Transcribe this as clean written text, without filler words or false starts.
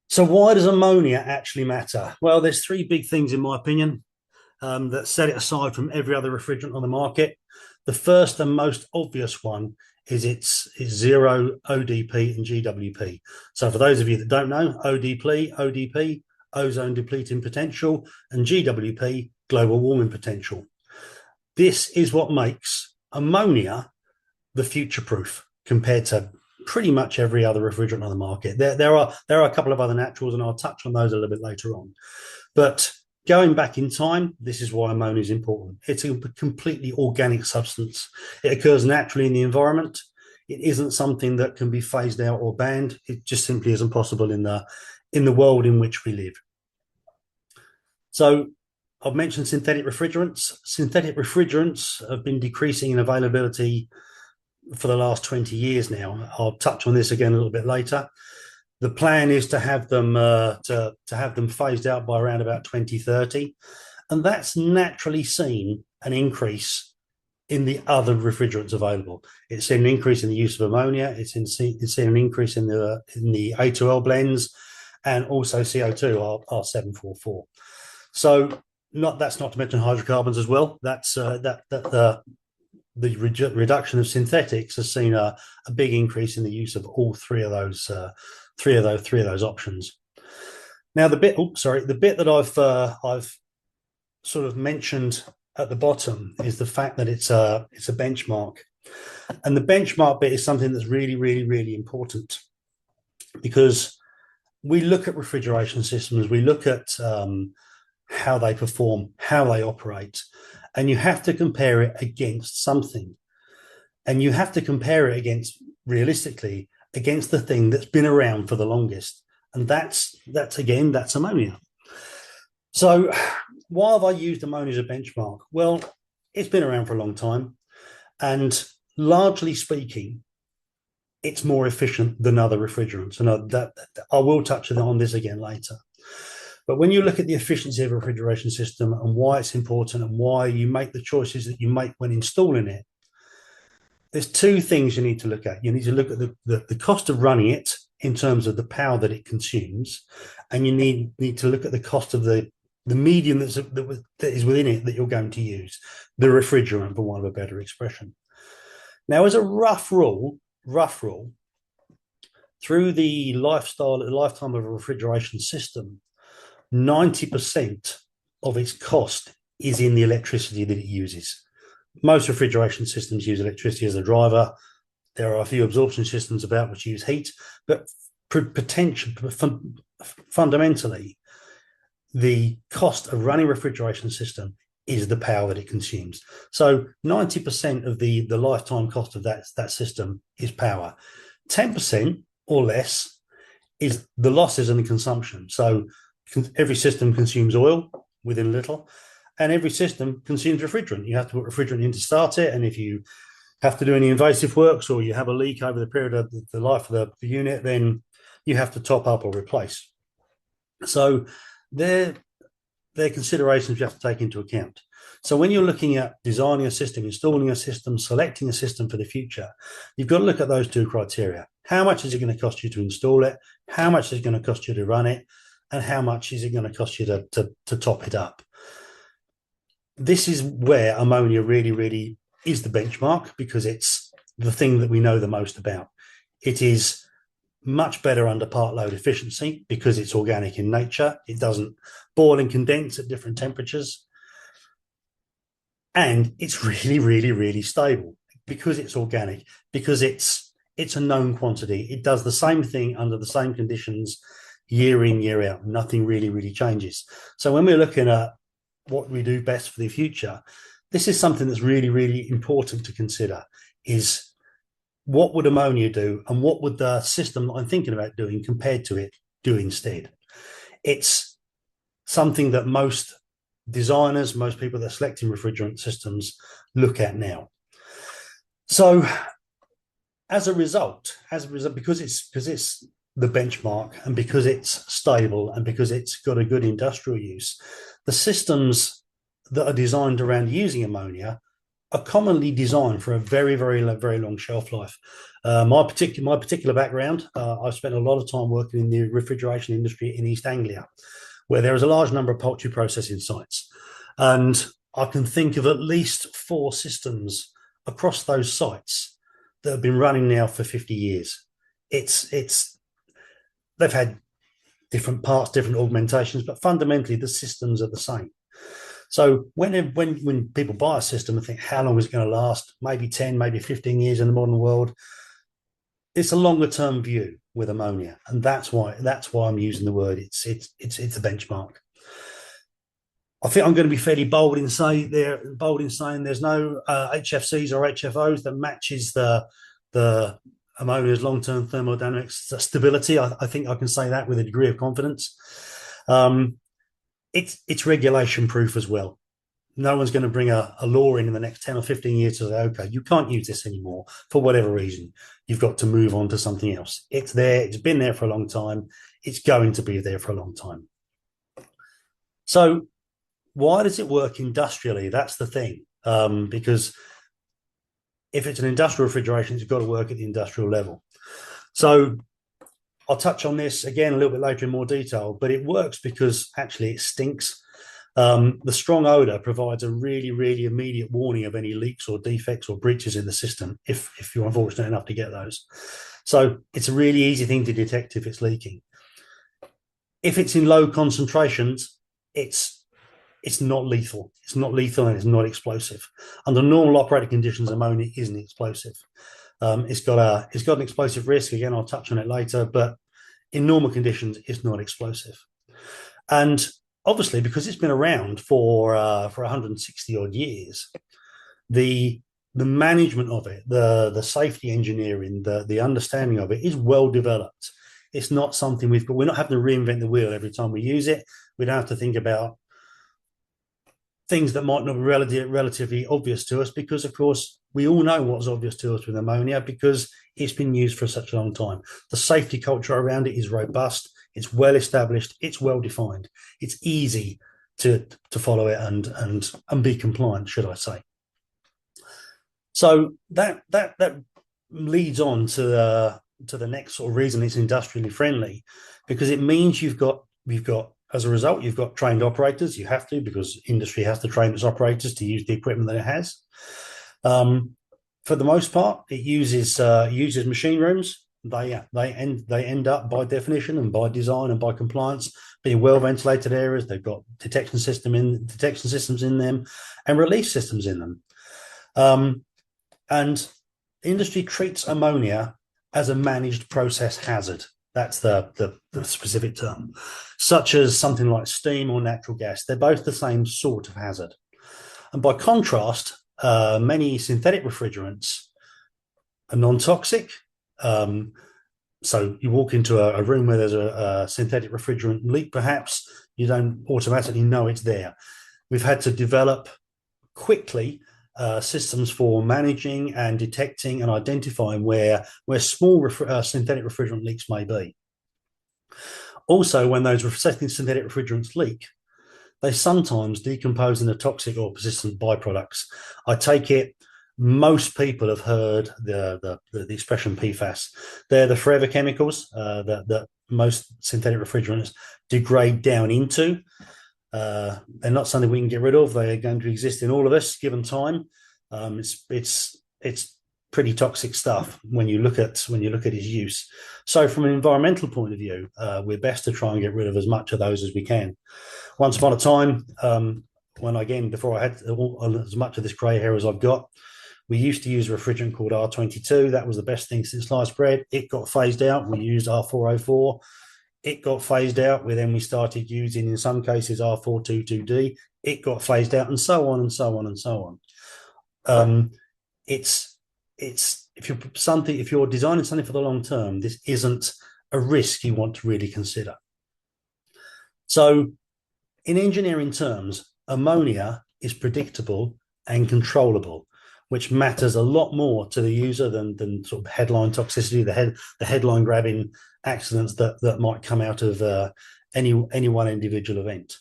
So why does ammonia actually matter? Well, there's three big things, in my opinion, that set it aside from every other refrigerant on the market. The first and most obvious one is its zero ODP and GWP. So for those of you that don't know, ODP, ozone depleting potential, and GWP, global warming potential. This is what makes ammonia the future proof compared to pretty much every other refrigerant on the market. There are a couple of other naturals, and I'll touch on those a little bit later on. But going back in time, this is why ammonia is important. It's a completely organic substance. It occurs naturally in the environment. It isn't something that can be phased out or banned. It just simply isn't possible in the world in which we live. So I've mentioned synthetic refrigerants. Synthetic refrigerants have been decreasing in availability for the last 20 years now. I'll touch on this again a little bit later. The plan is to have them phased out by around about 2030, and that's naturally seen an increase in the other refrigerants available. It's seen an increase in the use of ammonia. It's seen an increase in the A2L blends, and also CO2 R744. So that's not to mention hydrocarbons as well. That's the reduction of synthetics has seen a big increase in the use of all three of those options. Now, the bit that I've sort of mentioned at the bottom is the fact that it's a benchmark, and the benchmark bit is something that's really, really, really important, because we look at refrigeration systems, we look at how they perform, how they operate, and you have to compare it against something. And you have to compare it realistically against the thing that's been around for the longest. And that's ammonia. So why have I used ammonia as a benchmark? Well, it's been around for a long time. And largely speaking, it's more efficient than other refrigerants. And I will touch on this again later. But when you look at the efficiency of a refrigeration system and why it's important and why you make the choices that you make when installing it, there's two things you need to look at. You need to look at the cost of running it in terms of the power that it consumes, and you need to look at the cost of the medium that is within it that you're going to use, the refrigerant, for want of a better expression. Now, as a rough rule, through the lifetime of a refrigeration system, 90% of its cost is in the electricity that it uses. Most refrigeration systems use electricity as a driver. There are a few absorption systems about which use heat, but fundamentally, the cost of running a refrigeration system is the power that it consumes. So 90% of the lifetime cost of that system is power. 10% or less is the losses and the consumption. So every system consumes oil within a little, and every system consumes refrigerant. You have to put refrigerant in to start it, and if you have to do any invasive works or you have a leak over the period of the life of the unit, then you have to top up or replace. So they're considerations you have to take into account. So when you're looking at designing a system, installing a system, selecting a system for the future, you've got to look at those two criteria. How much is it going to cost you to install it? How much is it going to cost you to run it? And how much is it going to cost you to top it up? This is where ammonia really, really is the benchmark, because it's the thing that we know the most about. It is much better under part load efficiency because it's organic in nature. It doesn't boil and condense at different temperatures. And it's really, really, really stable because it's organic, because it's a known quantity. It does the same thing under the same conditions year in, year out. Nothing really, really changes. So when we're looking at what we do best for the future, this is something that's really, really important to consider, is what would ammonia do and what would the system that I'm thinking about doing compared to it do instead? It's something that most designers, most people that are selecting refrigerant systems look at now. So as a result, because it's the benchmark, and because it's stable, and because it's got a good industrial use, the systems that are designed around using ammonia are commonly designed for a very, very long shelf life. My particular background, I've spent a lot of time working in the refrigeration industry in East Anglia, where there is a large number of poultry processing sites, and I can think of at least 4 systems across those sites that have been running now for 50 years. It's they've had different parts, different augmentations, but fundamentally the systems are the same. So when people buy a system and think how long is it going to last, maybe 10, maybe 15 years in the modern world, it's a longer term view with ammonia, and that's why I'm using the word it's a benchmark. I think I'm going to be fairly bold in saying there's no HFCs or HFOs that matches the ammonia's long-term thermodynamics stability. I think I can say that with a degree of confidence. It's regulation proof as well. No one's going to bring a law in the next 10 or 15 years to say, okay, you can't use this anymore for whatever reason. You've got to move on to something else. It's there. It's been there for a long time. It's going to be there for a long time. So why does it work industrially? That's the thing. Because if it's an industrial refrigeration, it's got to work at the industrial level. So I'll touch on this again a little bit later in more detail, but it works because actually it stinks. The strong odor provides a really immediate warning of any leaks or defects or breaches in the system if you're unfortunate enough to get those. So it's a really easy thing to detect if it's leaking. If it's in low concentrations, it's not lethal. It's not lethal and it's not explosive. Under normal operating conditions, ammonia isn't explosive. It's got an explosive risk. Again, I'll touch on it later, but in normal conditions, it's not explosive. And obviously, because it's been around for 160 odd years, the management of it, the safety engineering, the understanding of it is well developed. It's not something we're not having to reinvent the wheel every time we use it. We don't have to think about things that might not be relatively obvious to us, because of course we all know what's obvious to us with ammonia because it's been used for such a long time. The safety culture around it is robust, it's well established, it's well defined, it's easy to follow it and be compliant, should I say. So that leads on to the next sort of reason it's industrially friendly, because it means you've got as a result, you've got trained operators. You have to, because industry has to train its operators to use the equipment that it has. For the most part, it uses machine rooms. They end up by definition and by design and by compliance being well ventilated areas. They've got detection systems in them and release systems in them. And industry treats ammonia as a managed process hazard. That's the specific term, such as something like steam or natural gas. They're both the same sort of hazard. And by contrast, many synthetic refrigerants are non-toxic. So you walk into a room where there's a synthetic refrigerant leak, perhaps, you don't automatically know it's there. We've had to develop quickly systems for managing and detecting and identifying where small synthetic refrigerant leaks may be. Also, when those synthetic refrigerants leak, they sometimes decompose into toxic or persistent byproducts. I take it most people have heard the expression PFAS. They're the forever chemicals that most synthetic refrigerants degrade down into. They're not something we can get rid of. They are going to exist in all of us given time. It's pretty toxic stuff when you look at its use. So from an environmental point of view, we're best to try and get rid of as much of those as we can. Once upon a time, before I had as much of this grey hair as I've got, we used to use a refrigerant called R22. That was the best thing since sliced bread. It got phased out. We used R404. It got phased out. We started using, in some cases, R422D. It got phased out, and so on and so on and so on. If you're designing something for the long term, this isn't a risk you want to really consider. So, in engineering terms, ammonia is predictable and controllable, which matters a lot more to the user than sort of headline toxicity, the headline grabbing accidents that might come out of any one individual event.